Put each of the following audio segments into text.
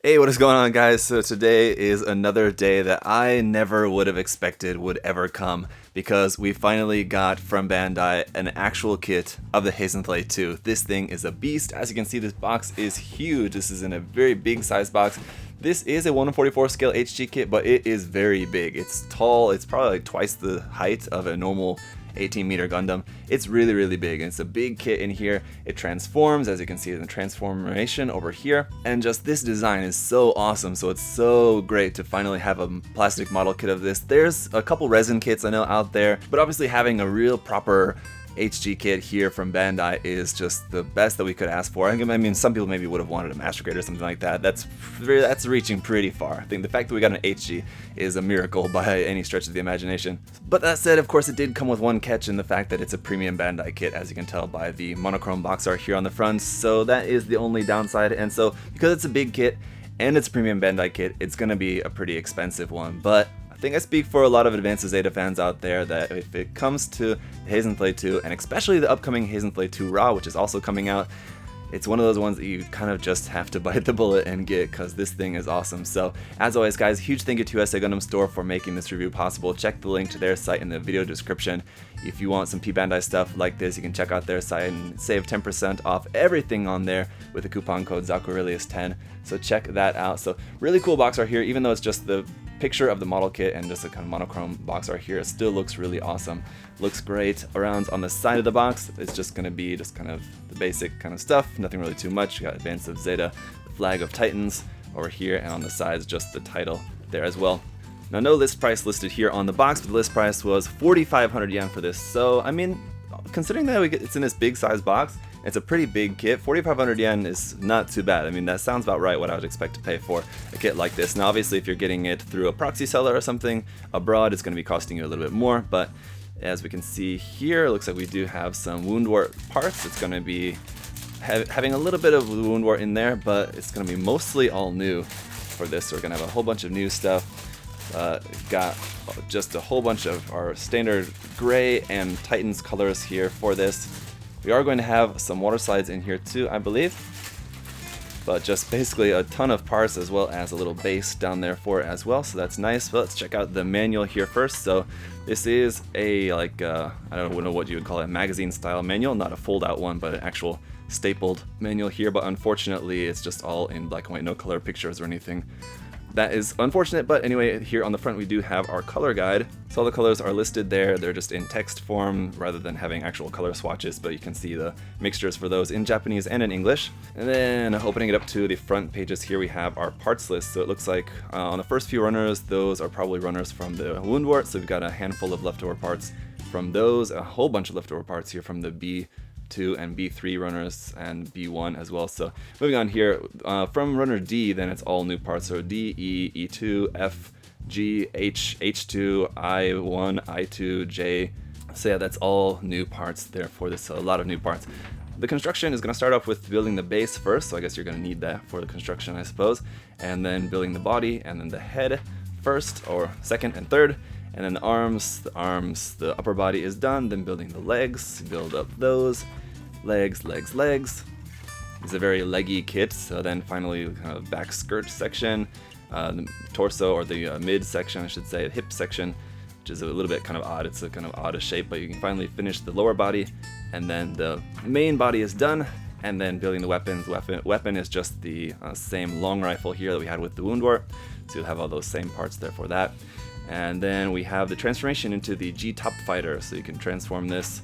Hey, what is going on, guys? So today is another day that I never would have expected would ever come, because we finally got from Bandai an actual kit of the Haze'n-thley II. This thing is a beast. As you can see, this box is huge. This is in a very big size box. This is a 1/44 scale HG kit, but it is very big. It's tall. It's probably like twice the height of a normal 18-meter Gundam. It's really, really big, and it's a big kit in here. It transforms, as you can see in the transformation over here, and just this design is so awesome. So it's so great to finally have a plastic model kit of this. There's a couple resin kits I know out there, but obviously having a real proper HG kit here from Bandai is just the best that we could ask for. I mean, some people maybe would have wanted a master grade or something like that. That's reaching pretty far. I think the fact that we got an HG is a miracle by any stretch of the imagination. But that said, of course, it did come with one catch in the fact that it's a premium Bandai kit, as you can tell by the monochrome box art here on the front. So that is the only downside. And so because it's a big kit and it's a premium Bandai kit, it's going to be a pretty expensive one. But I think I speak for a lot of Advance of Zeta fans out there that if it comes to the Haze'n-thley II, and especially the upcoming Haze'n-thley II Raw, which is also coming out, it's one of those ones that you kind of just have to bite the bullet and get, because this thing is awesome. So as always, guys, huge thank you to USA Gundam Store for making this review possible. Check the link to their site in the video description. If you want some P-Bandai stuff like this, you can check out their site and save 10% off everything on there with the coupon code ZakuAurelius10. So check that out. So really cool box art here, even though it's just the picture of the model kit and just a kind of monochrome box art here. It still looks really awesome. Looks great. Around on the side of the box, it's just going to be just kind of the basic kind of stuff. Nothing really too much. You got Advance of Zeta, the flag of Titans over here, and on the sides just the title there as well. Now, no list price listed here on the box, but the list price was 4,500 yen for this. So, I mean, considering that it's in this big size box, it's a pretty big kit. 4,500 yen is not too bad. I mean, that sounds about right what I would expect to pay for a kit like this. Now, obviously, if you're getting it through a proxy seller or something abroad, it's going to be costing you a little bit more. But as we can see here, it looks like we do have some wound wart parts. It's going to be having a little bit of wound wart in there, but it's going to be mostly all new for this. So we're going to have a whole bunch of new stuff. Got just a whole bunch of our standard gray and Titans colors here for this. We are going to have some water slides in here too, I believe, but just basically a ton of parts as well as a little base down there for it as well, so that's nice. But let's check out the manual here first. So this is a I don't know what you would call it, magazine style manual, not a fold out one, but an actual stapled manual here. But unfortunately it's just all in black and white, no color pictures or anything. That is unfortunate, but anyway, here on the front we do have our color guide. So all the colors are listed there. They're just in text form rather than having actual color swatches, but you can see the mixtures for those in Japanese and in English. And then opening it up to the front pages here, we have our parts list. So it looks like on the first few runners, those are probably runners from the wound wart. So we've got a handful of leftover parts from those, a whole bunch of leftover parts here from the B2 and B3 runners and B1 as well. So moving on here, from runner D, then it's all new parts. So D, E, E2, F, G, H, H2, I1, I2, J. So yeah, that's all new parts there for this. So a lot of new parts. The construction is going to start off with building the base first, so I guess you're going to need that for the construction, I suppose, and then building the body, and then the head first, or second and third. And then the arms, the upper body is done, then building the legs, build up those, legs. It's a very leggy kit. So then finally kind of back skirt section, the torso, or the mid section I should say, hip section, which is a little bit kind of odd. It's a kind of odd shape, but you can finally finish the lower body, and then the main body is done. And then building the weapons. Weapon is just the same long rifle here that we had with the wound wart, so you'll have all those same parts there for that. And then we have the transformation into the G-Top Fighter, so you can transform this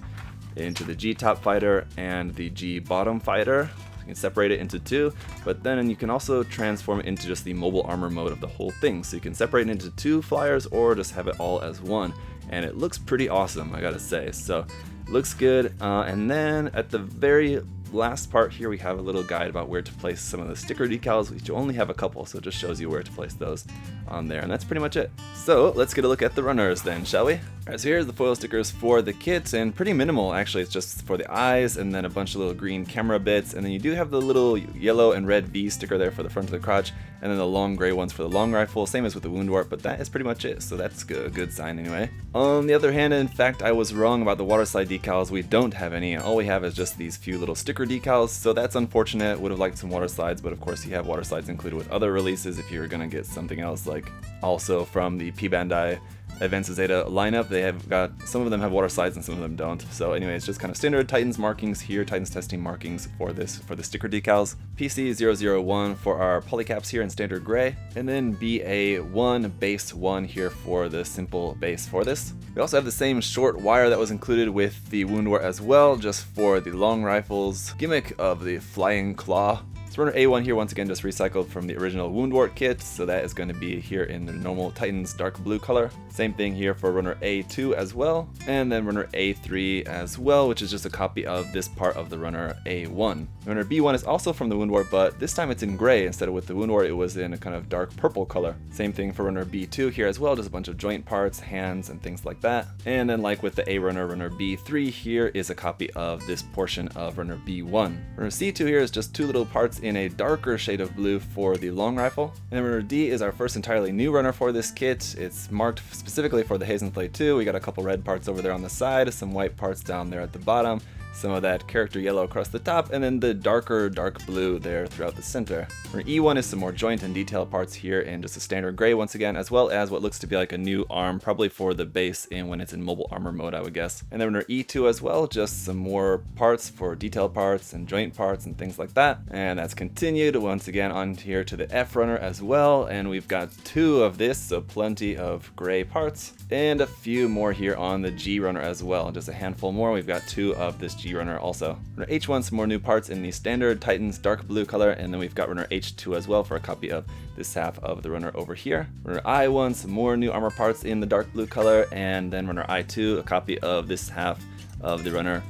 into the G-Top Fighter and the G-Bottom Fighter. You can separate it into two, but then you can also transform it into just the mobile armor mode of the whole thing. So you can separate it into two flyers or just have it all as one. And it looks pretty awesome, I gotta say. So it looks good. And then at the very last part here, we have a little guide about where to place some of the sticker decals, which you only have a couple, so it just shows you where to place those on there, and that's pretty much it. So let's get a look at the runners then, shall we? Alright, so here's the foil stickers for the kit, and pretty minimal actually. It's just for the eyes, and then a bunch of little green camera bits, and then you do have the little yellow and red V sticker there for the front of the crotch, and then the long gray ones for the long rifle, same as with the wound wart, but that is pretty much it, so that's a good sign anyway. On the other hand, in fact, I was wrong about the Waterslide decals. We don't have any, all we have is just these few little sticker sticker decals, so that's unfortunate. Would have liked some water slides, but of course you have water slides included with other releases if you're gonna get something else, like also from the P-Bandai Advance of Zeta lineup. They have got, some of them have water slides and some of them don't. So anyway, it's just kind of standard Titans markings here, Titans testing markings for this, for the sticker decals. PC001 for our polycaps here in standard gray, and then BA1 base 1 here for the simple base for this. We also have the same short wire that was included with the Woundwort as well, just for the long rifles gimmick of the flying claw. So runner A1 here, once again, just recycled from the original Woundwort kit, so that is going to be here in the normal Titans dark blue color. Same thing here for runner A2 as well, and then runner A3 as well, which is just a copy of this part of the runner A1. Runner B1 is also from the Woundwort, but this time it's in gray instead of with the Woundwort, it was in a kind of dark purple color. Same thing for runner B2 here as well, just a bunch of joint parts, hands, and things like that. And then like with the A runner, runner B3 here is a copy of this portion of runner B1. Runner C2 here is just two little parts in a darker shade of blue for the long rifle. And then runner D is our first entirely new runner for this kit. It's marked specifically for the Haze'n-thley II. We got a couple red parts over there on the side, some white parts down there at the bottom, some of that character yellow across the top, and then the darker dark blue there throughout the center. Runner E1 is some more joint and detail parts here in just a standard gray once again, as well as what looks to be like a new arm, probably for the base in when it's in mobile armor mode, I would guess. And then runner E2 as well, just some more parts for detail parts and joint parts and things like that. And that's continued once again on here to the F runner as well, and we've got two of this, so plenty of gray parts, and a few more here on the G runner as well, just a handful more. We've got two of this G runner also. Runner H1, some more new parts in the standard Titans dark blue color, and then we've got runner H2 as well for a copy of this half of the runner over here. Runner I1, some more new armor parts in the dark blue color, and then runner I2, a copy of this half of the runner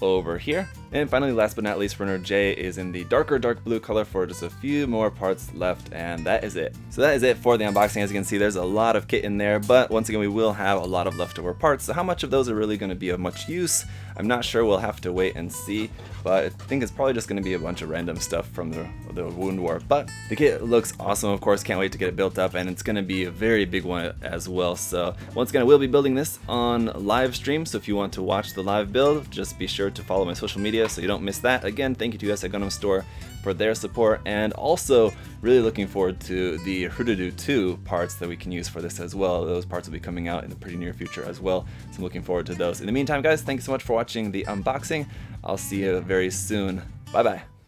over here. And finally, last but not least, runner J is in the darker dark blue color for just a few more parts left, and that is it. So that is it for the unboxing. As you can see, there's a lot of kit in there, but once again, we will have a lot of leftover parts. So how much of those are really going to be of much use? I'm not sure. We'll have to wait and see, but I think it's probably just going to be a bunch of random stuff from the Woundwort. But the kit looks awesome, of course. Can't wait to get it built up, and it's going to be a very big one as well. So once again, I will be building this on live stream, so if you want to watch the live build, just be sure to follow my social media so you don't miss that. Again, thank you to us at Gundam Store for their support, and also really looking forward to the Hurudu 2 parts that we can use for this as well. Those parts will be coming out in the pretty near future as well, so I'm looking forward to those. In the meantime, guys, thank you so much for watching the unboxing. I'll see you very soon. Bye bye.